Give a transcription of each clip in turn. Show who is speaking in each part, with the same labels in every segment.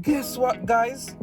Speaker 1: Guess what, guys?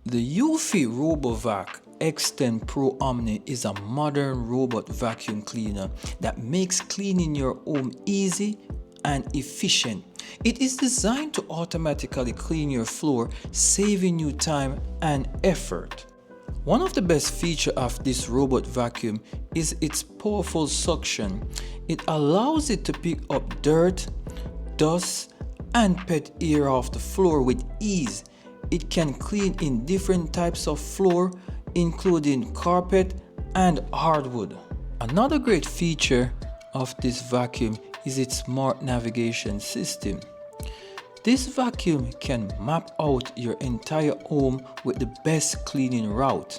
Speaker 1: The Eufy RoboVac Extend Pro Omni is a modern robot vacuum cleaner that makes cleaning your home easy and efficient. It is designed to automatically clean your floor, saving you time and effort. One of the best features of this robot vacuum is its powerful suction. It allows it to pick up dirt, dust, and pet hair off the floor with ease. It can clean in different types of floor, including carpet and hardwood. Another great feature of this vacuum is its smart navigation system. This vacuum can map out your entire home with the best cleaning route.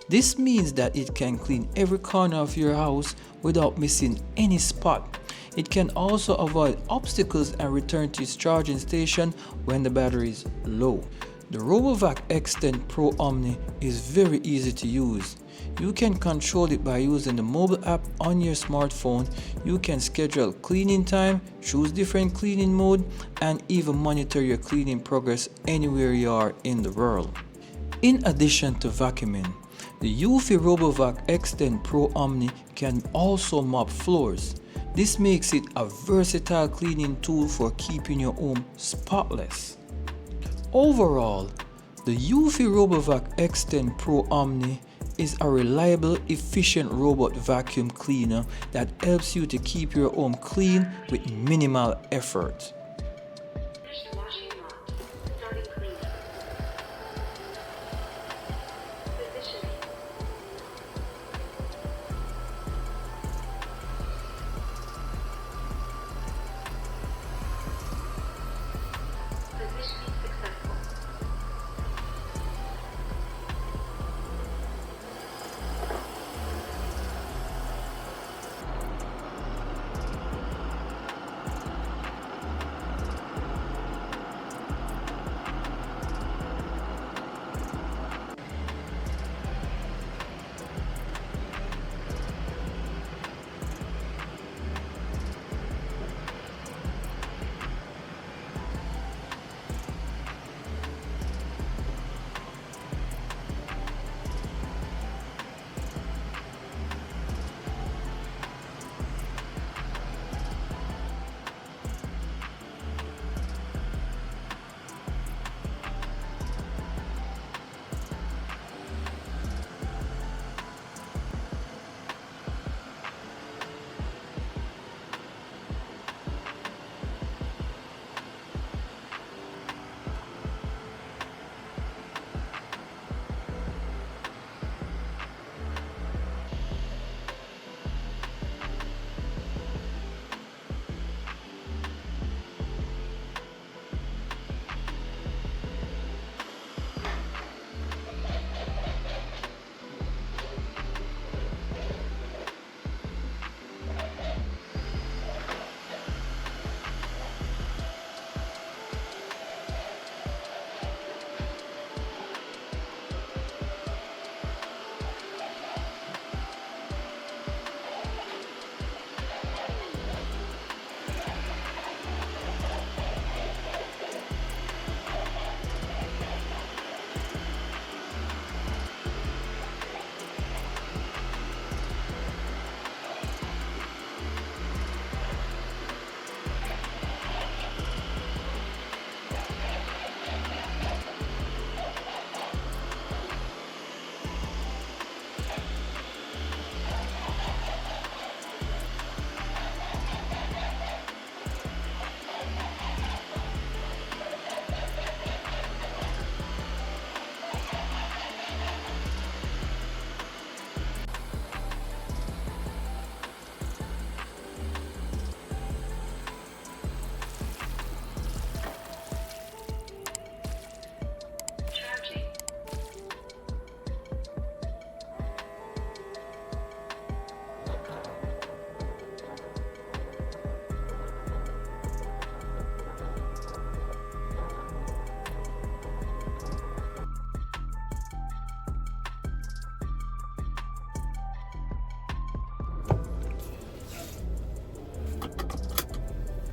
Speaker 1: This means that it can clean every corner of your house without missing any spot. It can also avoid obstacles and return to its charging station when the battery is low. The RoboVac Extend Pro Omni is very easy to use. You can control it by using the mobile app on your smartphone. You can schedule cleaning time, choose different cleaning mode, and even monitor your cleaning progress anywhere you are in the world. In addition to vacuuming, the Eufy RoboVac Extend Pro Omni can also mop floors. This makes it a versatile cleaning tool for keeping your home spotless. Overall, the Eufy RoboVac Extend Pro Omni is a reliable, efficient robot vacuum cleaner that helps you to keep your home clean with minimal effort.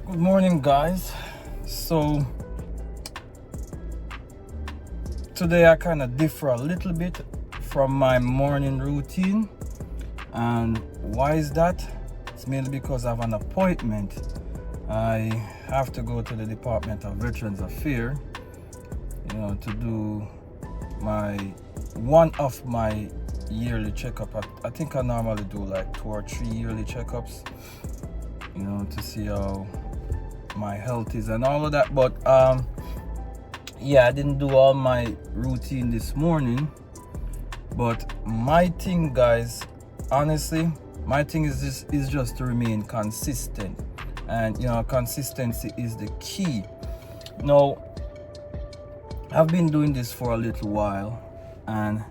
Speaker 2: Good morning, guys. So today I kind of differ a little bit from my morning routine, and why is that? It's mainly because I have an appointment. I have to go to the Department of Veterans Affairs, to do one of my yearly checkup. I think I normally do like 2 or 3 yearly checkups, to see how my health is and all of that. But I didn't do all my routine this morning. But my thing, guys, honestly, my thing is just to remain consistent, and consistency is the key. Now, I've been doing this for a little while, and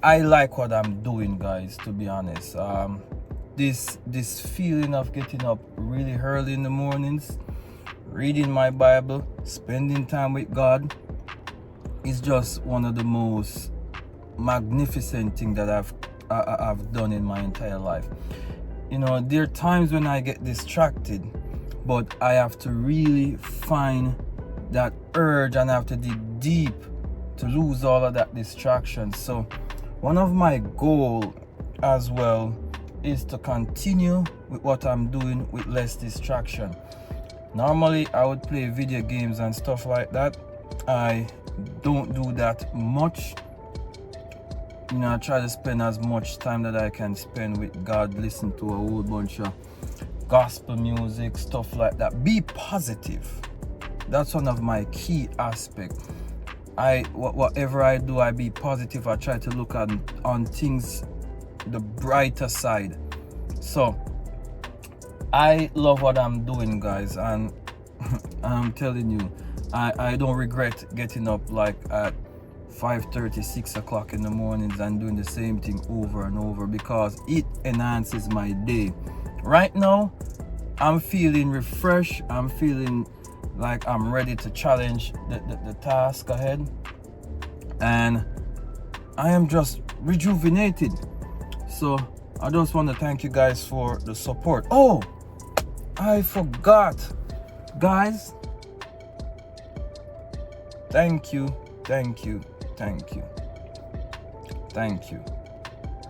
Speaker 2: I like what I'm doing, guys, to be honest. This feeling of getting up really early in the mornings, reading my Bible, spending time with God is just one of the most magnificent things that I've done in my entire life. There are times when I get distracted, but I have to really find that urge, and I have to dig deep to lose all of that distraction. So one of my goals as well is to continue with what I'm doing with less distraction. Normally I would play video games and stuff like that. I don't do that much. I try to spend as much time that I can spend with God, listen to a whole bunch of gospel music, stuff like that. Be positive. That's one of my key aspects. Whatever I do, I be positive. I try to look on things the brighter side. So I love what I'm doing, guys, and I'm telling you, I don't regret getting up like at 5:30, 6 o'clock in the mornings and doing the same thing over and over, because it enhances my day. Right now, I'm feeling refreshed. I'm feeling like I'm ready to challenge the task ahead, and I am just rejuvenated. So I just want to thank you guys for the support. Oh, I forgot, guys. Thank you.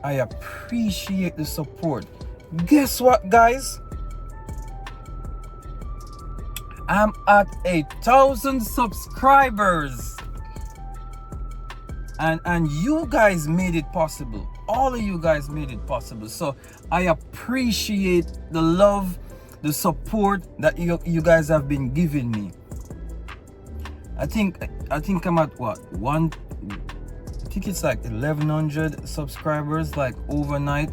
Speaker 2: I appreciate the support. Guess what, guys? I'm at 1,000 subscribers, and you guys made it possible. All of you guys made it possible. So I appreciate the love, the support that you guys have been giving me. I think I'm at I think it's like 1,100 subscribers. Like overnight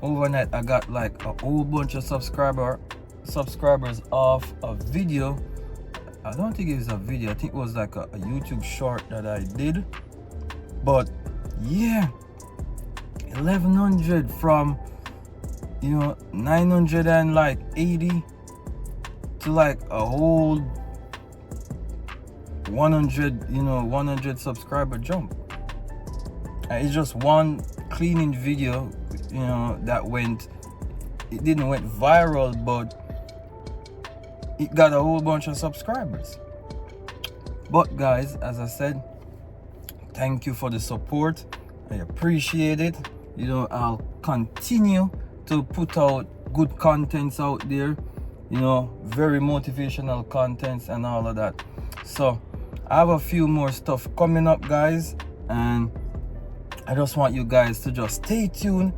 Speaker 2: I got like a whole bunch of subscribers off a video. I don't think it was a video. I think it was like a YouTube short that I did. But yeah, 1,100 from 980 to like a whole 100 subscriber jump. And it's just one cleaning video, that it didn't went viral, but it got a whole bunch of subscribers. But guys, as I said, thank you for the support. I appreciate it. I'll continue to put out good contents out there, very motivational contents and all of that. So I have a few more stuff coming up, guys, and I just want you guys to just stay tuned,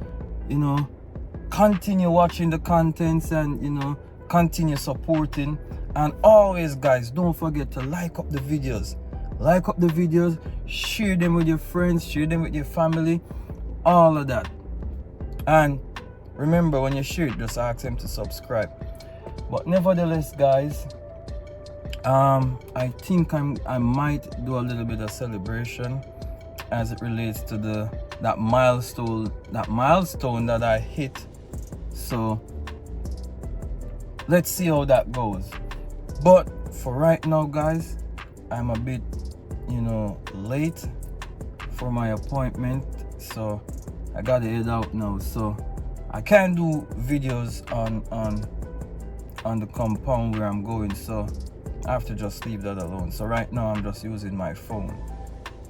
Speaker 2: continue watching the contents, and continue supporting. And always, guys, don't forget to like up the videos, share them with your friends, share them with your family, all of that. And remember, when you share it, just ask them to subscribe. But nevertheless, guys, I think I might do a little bit of celebration as it relates to that milestone that I hit. So let's see how that goes. But for right now, guys, I'm a bit late for my appointment, so I gotta head out now. So I can't do videos on the compound where I'm going, so I have to just leave that alone. So right now I'm just using my phone,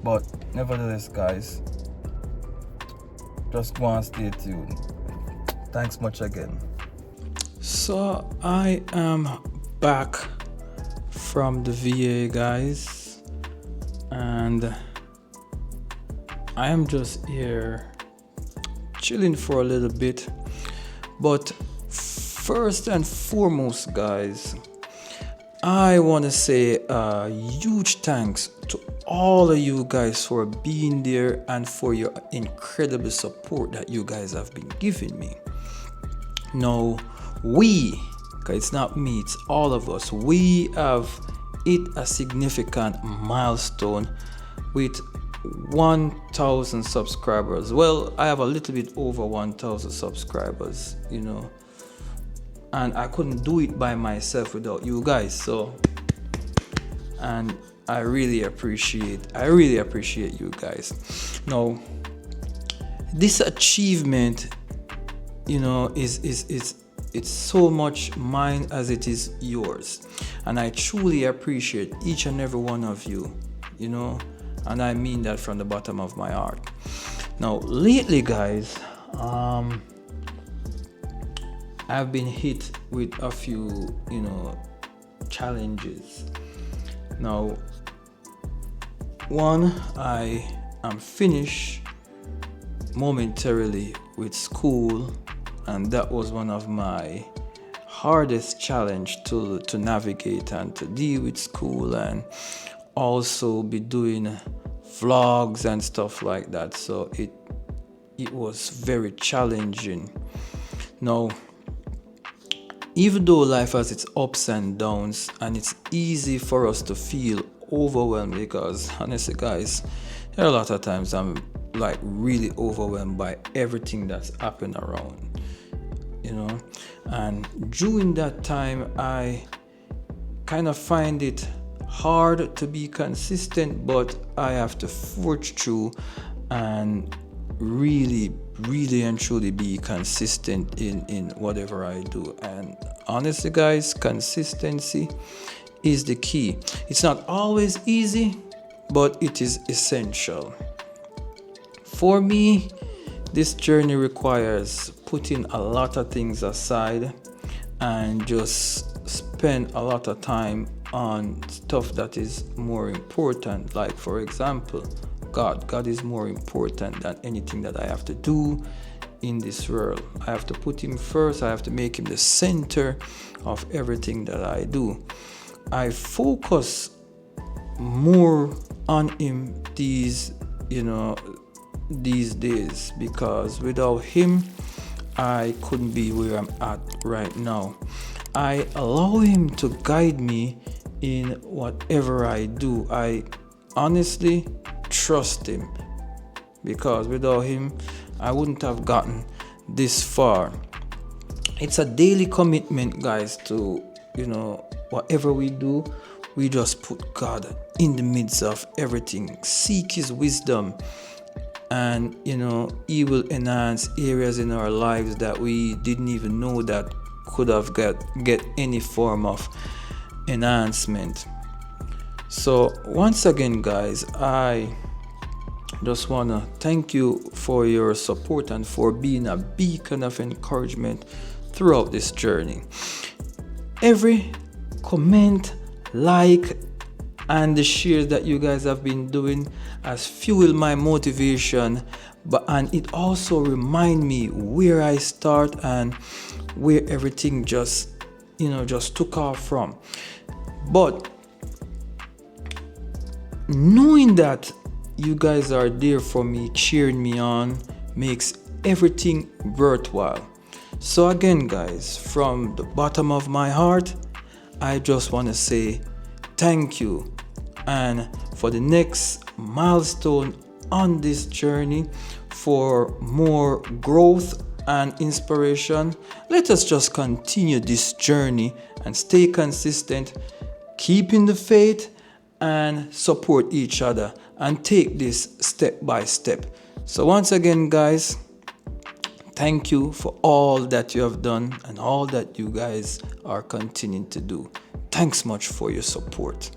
Speaker 2: but nevertheless guys, just go and stay tuned. Thanks much again.
Speaker 1: So I am back from the VA, guys, and I am just here chilling for a little bit. But first and foremost, guys, I want to say a huge thanks to all of you guys for being there and for your incredible support that you guys have been giving me. Now, because it's not me, it's all of us, we have hit a significant milestone with 1,000 subscribers. Well, I have a little bit over 1,000 subscribers, and I couldn't do it by myself without you guys. So, and I really appreciate you guys. Now, this achievement, it's so much mine as it is yours, and I truly appreciate each and every one of you, and I mean that from the bottom of my heart. Now, lately, guys, I've been hit with a few, challenges. Now, one, I am finished momentarily with school, and that was one of my hardest challenge to navigate and to deal with school, and also be doing vlogs and stuff like that. So it was very challenging. Now, even though life has its ups and downs, and it's easy for us to feel overwhelmed, because honestly guys, there are a lot of times I'm like really overwhelmed by everything that's happening around, and during that time I kind of find it hard to be consistent, but I have to forge through and really and truly be consistent in whatever I do. And honestly guys, consistency is the key. It's not always easy, but it is essential. For me, this journey requires putting a lot of things aside and just spend a lot of time on stuff that is more important. Like, for example, God is more important than anything that I have to do in this world. I have to put him first. I have to make him the center of everything that I do. I focus more on him these days, because without him I couldn't be where I'm at right now. I allow him to guide me in whatever I do. I honestly trust him, because without him I wouldn't have gotten this far. It's a daily commitment, guys, to whatever we do, we just put God in the midst of everything, seek his wisdom, and he will enhance areas in our lives that we didn't even know that could have get any form of enhancement. So once again guys, I just want to thank you for your support and for being a beacon of encouragement throughout this journey. Every comment, like, and the shares that you guys have been doing has fueled my motivation, and it also remind me where I start and where everything just took off from. But knowing that you guys are there for me, cheering me on, makes everything worthwhile. So again guys, from the bottom of my heart, I just want to say thank you. And for the next milestone on this journey, for more growth and inspiration, let us just continue this journey and stay consistent, keeping the faith, and support each other and take this step by step. So once again guys, Thank you for all that you have done and all that you guys are continuing to do. Thanks much for your support.